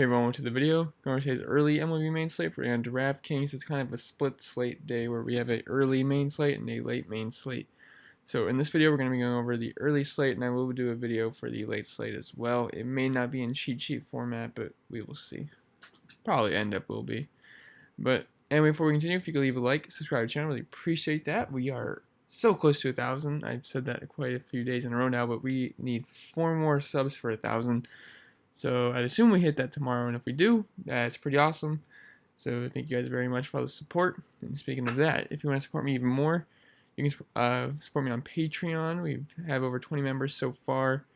Hey everyone, welcome to the video. Going to today's early MLB main slate for on DraftKings. It's kind of a split slate day where we have a early main slate and a late main slate. So in this video, we're going to be going over the early slate, and I will do a video for the late slate as well. It may not be in cheat sheet format, but we will see. Probably end up will be. But anyway, before we continue, if you could leave a like, subscribe to the channel, really appreciate that. We are so close to 1,000. I've said that quite a few days in a row now, but we need 4 more subs for 1,000. So I'd assume we hit that tomorrow, and if we do, that's pretty awesome. So thank you guys very much for all the support. And speaking of that, if you want to support me even more, you can support me on Patreon. We have over 20 members so far,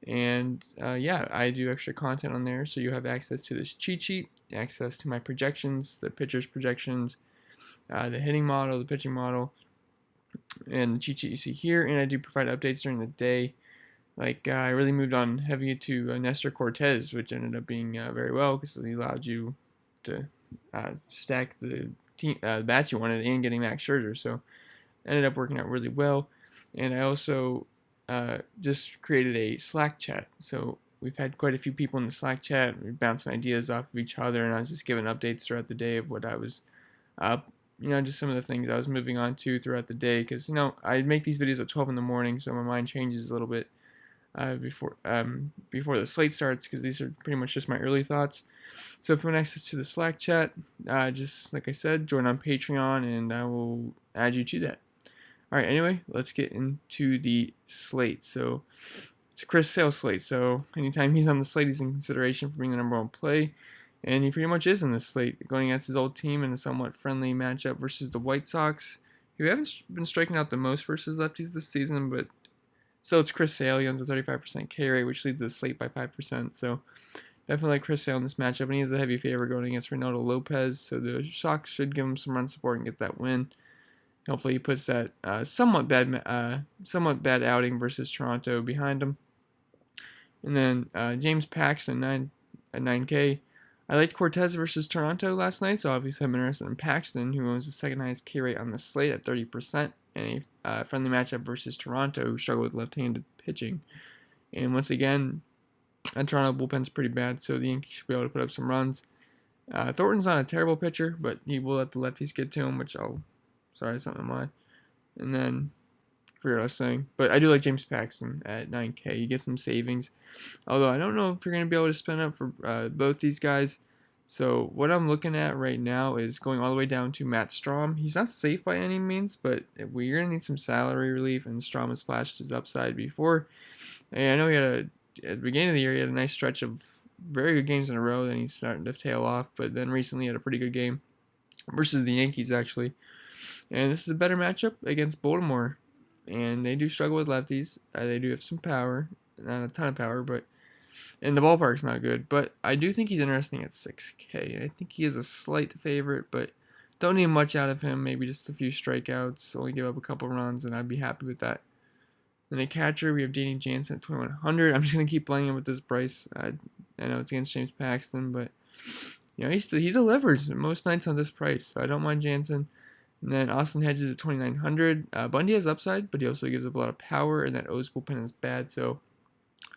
and yeah, I do extra content on there. So you have access to this cheat sheet, access to my projections, the pitchers' projections, the hitting model, the pitching model, and the cheat sheet you see here. And I do provide updates during the day. Like, I really moved on heavy to Nestor Cortez, which ended up being very well because he allowed you to stack the bats you wanted and getting Max Scherzer. So ended up working out really well. And I also just created a Slack chat. So we've had quite a few people in the Slack chat. We're bouncing ideas off of each other, and I was just giving updates throughout the day of what I was just some of the things I was moving on to throughout the day. Because, I make these videos at 12 in the morning, so my mind changes a little bit before the slate starts, because these are pretty much just my early thoughts. So if you want access to the Slack chat, just like I said, join on Patreon, and I will add you to that. Alright, anyway, let's get into the slate. So it's a Chris Sale slate, so anytime he's on the slate, he's in consideration for being the number 1 play, and he pretty much is in this slate, going against his old team in a somewhat friendly matchup versus the White Sox, who haven't been striking out the most versus lefties this season, but so it's Chris Sale. He owns a 35% K rate, which leads the slate by 5%. So definitely like Chris Sale in this matchup, and he has a heavy favorite going against Reynaldo Lopez. So the Sox should give him some run support and get that win. Hopefully he puts that somewhat bad outing versus Toronto behind him. And then James Paxton at 9K. I liked Cortez versus Toronto last night, so obviously I'm interested in Paxton, who owns the second highest K rate on the slate at 30%. And a friendly matchup versus Toronto, who struggle with left-handed pitching. And once again, Toronto bullpen's pretty bad, so the Yankees should be able to put up some runs. Thornton's not a terrible pitcher, but he will let the lefties get to him, which sorry, something in mind. And then, I forget what I was saying, but I do like James Paxton at 9K. You get some savings, although I don't know if you're going to be able to spend up for both these guys. So what I'm looking at right now is going all the way down to Matt Strahm. He's not safe by any means, but we're going to need some salary relief, and Strahm has flashed his upside before. And I know at the beginning of the year, he had a nice stretch of very good games in a row, then he's starting to tail off, but then recently he had a pretty good game versus the Yankees, actually. And this is a better matchup against Baltimore, and they do struggle with lefties. They do have some power, not a ton of power, and the ballpark's not good, but I do think he's interesting at 6K. I think he is a slight favorite, but don't need much out of him. Maybe just a few strikeouts, only give up a couple runs, and I'd be happy with that. Then a catcher, we have Danny Jansen at 2,100. I'm just going to keep playing him with this price. I know it's against James Paxton, but he delivers most nights on this price, so I don't mind Jansen. And then Austin Hedges at 2,900. Bundy has upside, but he also gives up a lot of power, and that O's bullpen is bad, so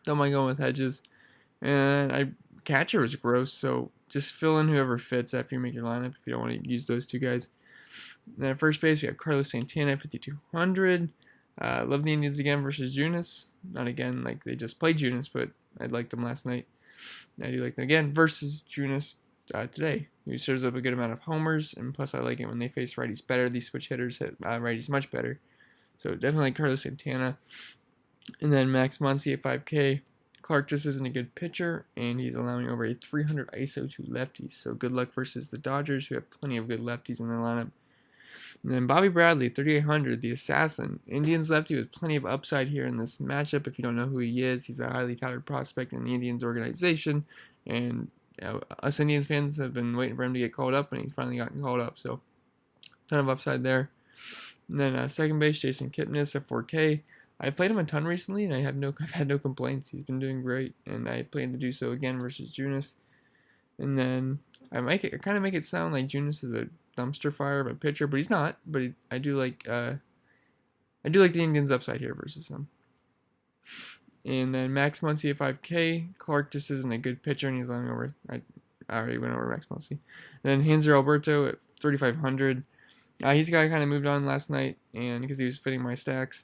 don't mind going with Hedges. And catcher is gross, so just fill in whoever fits after you make your lineup if you don't want to use those two guys. And then at first base, we have Carlos Santana at 5,200. Love the Indians again versus Junis. Not again, like they just played Junis, but I liked them last night. And I do like them again versus Junis today. He serves up a good amount of homers, and plus I like it when they face righties better. These switch hitters hit righties much better. So definitely Carlos Santana. And then Max Muncy at 5K. Clark just isn't a good pitcher, and he's allowing over a 300 ISO to lefties. So good luck versus the Dodgers, who have plenty of good lefties in their lineup. And then Bobby Bradley, 3,800, the assassin. Indians lefty with plenty of upside here in this matchup. If you don't know who he is, he's a highly touted prospect in the Indians organization. And us Indians fans have been waiting for him to get called up, and he's finally gotten called up. So ton of upside there. And then second base, Jason Kipnis at 4K. I played him a ton recently, and I've had no complaints. He's been doing great, and I plan to do so again versus Junis. And then I kind of make it sound like Junis is a dumpster fire of a pitcher, but he's not. But I do like the Indians' upside here versus him. And then Max Muncy at 5K. Clark just isn't a good pitcher, and he's letting over. I already went over Max Muncy. And then Hanser Alberto at 3,500. He's a guy who kind of moved on last night, and because he was fitting my stacks,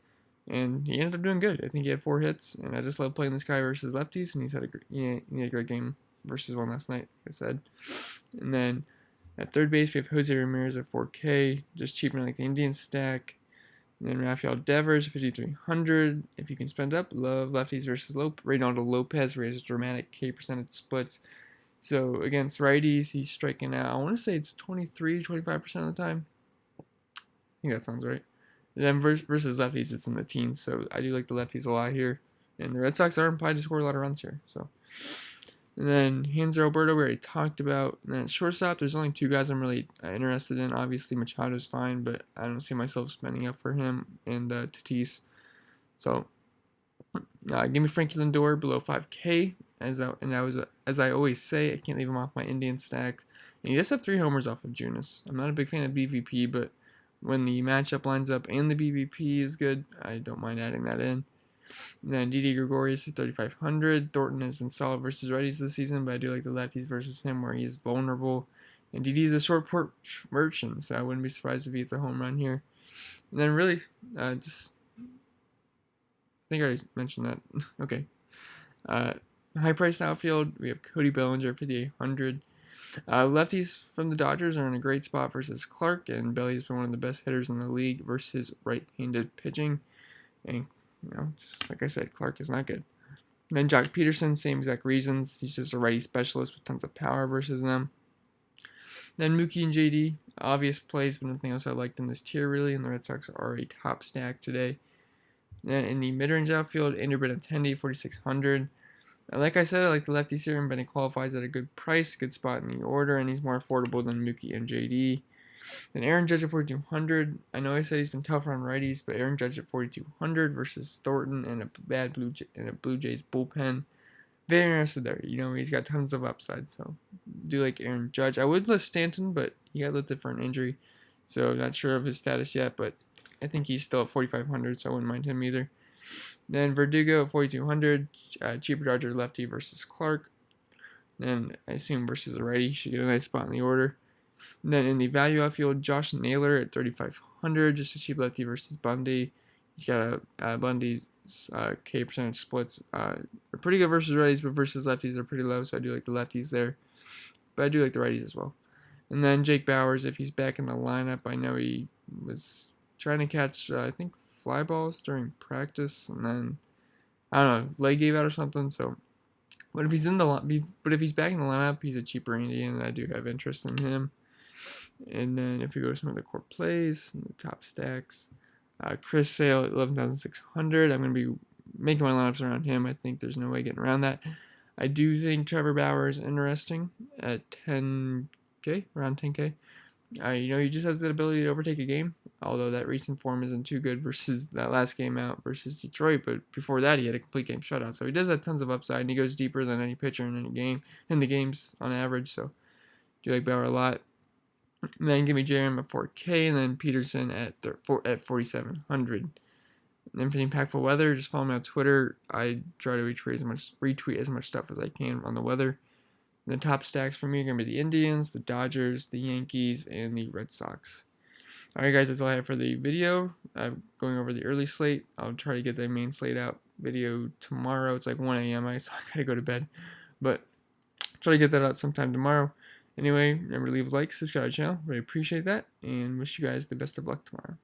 and he ended up doing good. I think he had 4 hits, and I just love playing this guy versus lefties, and he had a great game versus one last night, like I said. And then at third base, we have Jose Ramirez at 4K, just cheaping like the Indian stack. And then Rafael Devers, 5,300. If you can spend up, love lefties versus Reynaldo Lopez, where he has dramatic K percentage splits. So against righties, he's striking out, I want to say it's 25% of the time. I think that sounds right. And then versus lefties, it's in the teens. So I do like the lefties a lot here. And the Red Sox are implied to score a lot of runs here. So. And then Hanser Alberto, we already talked about. And then at shortstop, there's only 2 guys I'm really interested in. Obviously, Machado's fine, but I don't see myself spending up for him and Tatis. So, give me Frankie Lindor below 5K. As I always say, I can't leave him off my Indian stacks. And he does have 3 homers off of Junis. I'm not a big fan of BVP, but when the matchup lines up and the BVP is good, I don't mind adding that in. And then Didi Gregorius at 3,500. Thornton has been solid versus righties this season, but I do like the lefties versus him where he's vulnerable. And Didi is a short porch merchant, so I wouldn't be surprised if he hits a home run here. And then really, I think I already mentioned that. Okay. High priced outfield, we have Cody Bellinger, 5,800. Lefties from the Dodgers are in a great spot versus Clark, and Belly's been one of the best hitters in the league versus right-handed pitching. And just like I said, Clark is not good. And then Jock Peterson, same exact reasons. He's just a righty specialist with tons of power versus them. Then Mookie and JD, obvious plays, but nothing else I liked in this tier really, and the Red Sox are a top stack today. Then in the mid-range outfield, Andrew Benintendi, 4,600. Like I said, I like the lefties here, and Benny qualifies at a good price, good spot in the order, and he's more affordable than Mookie and JD. Then Aaron Judge at 4,200. I know I said he's been tougher on righties, but Aaron Judge at 4,200 versus Thornton and a Blue Jays bullpen. Very interested there. He's got tons of upside, so do like Aaron Judge. I would list Stanton, but he got listed for an injury, so not sure of his status yet, but I think he's still at 4,500, so I wouldn't mind him either. Then Verdugo at 4,200, cheaper Dodger lefty versus Clark. Then I assume versus a righty, should get a nice spot in the order. And then in the value outfield, Josh Naylor at 3,500, just a cheap lefty versus Bundy. He's got a Bundy's K percentage splits are pretty good versus righties, but versus lefties are pretty low, so I do like the lefties there. But I do like the righties as well. And then Jake Bauers, if he's back in the lineup, I know he was trying to catch, I think, fly balls during practice, and then I don't know, leg gave out or something. So, but if he's back in the lineup, he's a cheaper Indian, and I do have interest in him. And then if you go to some of the core plays, the top stacks, Chris Sale at 11,600. I'm going to be making my lineups around him. I think there's no way getting around that. I do think Trevor Bauer is interesting at 10K, around 10K. He just has the ability to overtake a game, although that recent form isn't too good versus that last game out versus Detroit. But before that, he had a complete game shutout. So he does have tons of upside, and he goes deeper than any pitcher in the games on average. So do like Bauer a lot. And then give me Jerem at 4K, and then Peterson at 4,700. And then for the impactful weather, just follow me on Twitter. I try to retweet as much stuff as I can on the weather. And the top stacks for me are going to be the Indians, the Dodgers, the Yankees, and the Red Sox. Alright guys, that's all I have for the video. I'm going over the early slate. I'll try to get the main slate out video tomorrow. It's like 1 a.m. So I gotta go to bed. But try to get that out sometime tomorrow. Anyway, remember to leave a like, subscribe to the channel. Really appreciate that, and wish you guys the best of luck tomorrow.